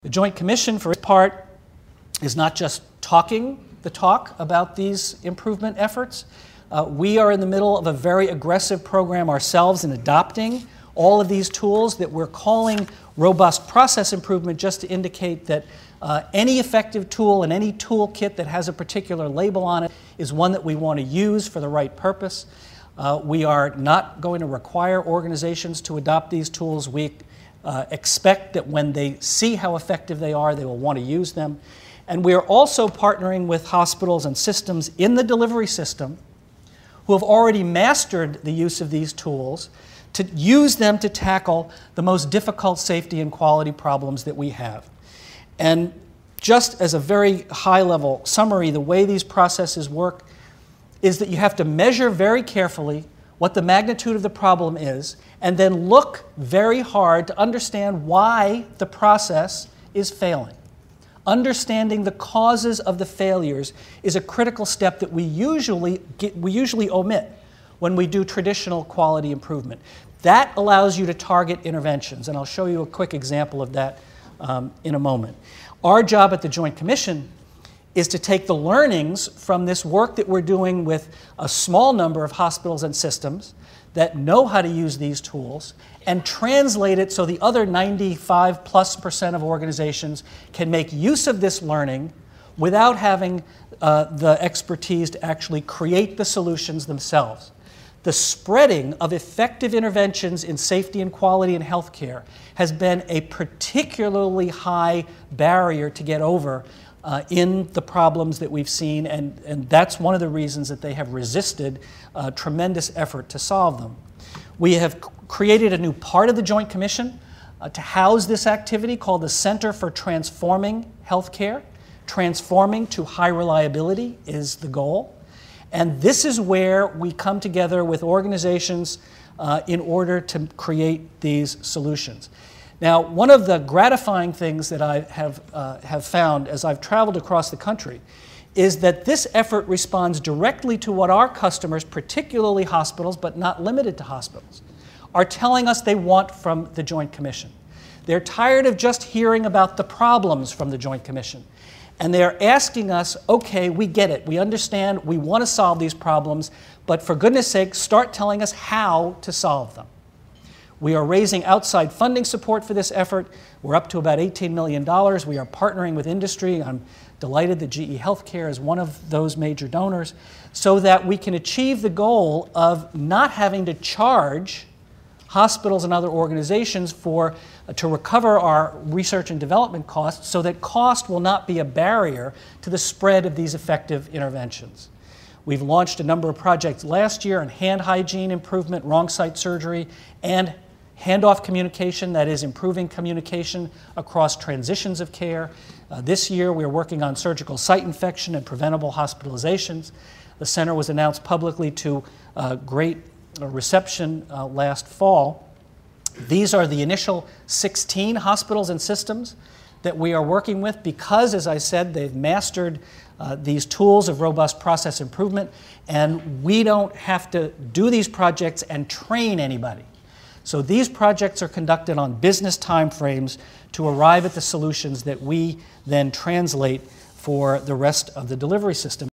The Joint Commission, for its part, is not just talking the talk about these improvement efforts. We are in the middle of a very aggressive program ourselves in adopting all of these tools that we're calling robust process improvement, just to indicate that any effective tool and any toolkit that has a particular label on it is one that we want to use for the right purpose. We are not going to require organizations to adopt these tools. We expect that when they see how effective they are, they will want to use them. And we are also partnering with hospitals and systems in the delivery system who have already mastered the use of these tools to use them to tackle the most difficult safety and quality problems that we have. And just as a very high-level summary, the way these processes work is that you have to measure very carefully what the magnitude of the problem is, and then look very hard to understand why the process is failing. Understanding the causes of the failures is a critical step that we usually omit when we do traditional quality improvement. That allows you to target interventions, and I'll show you a quick example of that in a moment. Our job at the Joint Commission is to take the learnings from this work that we're doing with a small number of hospitals and systems that know how to use these tools and translate it so the other 95+% of organizations can make use of this learning without having the expertise to actually create the solutions themselves. The spreading of effective interventions in safety and quality in healthcare has been a particularly high barrier to get over in the problems that we've seen, and that's one of the reasons that they have resisted tremendous effort to solve them. We have created a new part of the Joint Commission to house this activity called the Center for Transforming Healthcare. Transforming to high reliability is the goal. And this is where we come together with organizations in order to create these solutions. Now, one of the gratifying things that I have found as I've traveled across the country is that this effort responds directly to what our customers, particularly hospitals, but not limited to hospitals, are telling us they want from the Joint Commission. They're tired of just hearing about the problems from the Joint Commission. And they're asking us, okay, we get it, we understand, we want to solve these problems, but for goodness sake, start telling us how to solve them. We are raising outside funding support for this effort. We're up to about $18 million. We are partnering with industry. I'm delighted that GE Healthcare is one of those major donors, so that we can achieve the goal of not having to charge hospitals and other organizations to recover our research and development costs, so that cost will not be a barrier to the spread of these effective interventions. We've launched a number of projects last year on hand hygiene improvement, wrong site surgery, and handoff communication, that is improving communication across transitions of care. This year we're working on surgical site infection and preventable hospitalizations. The center was announced publicly to great reception last fall. These are the initial 16 hospitals and systems that we are working with because, as I said, they've mastered these tools of robust process improvement, and we don't have to do these projects and train anybody. So these projects are conducted on business timeframes to arrive at the solutions that we then translate for the rest of the delivery system.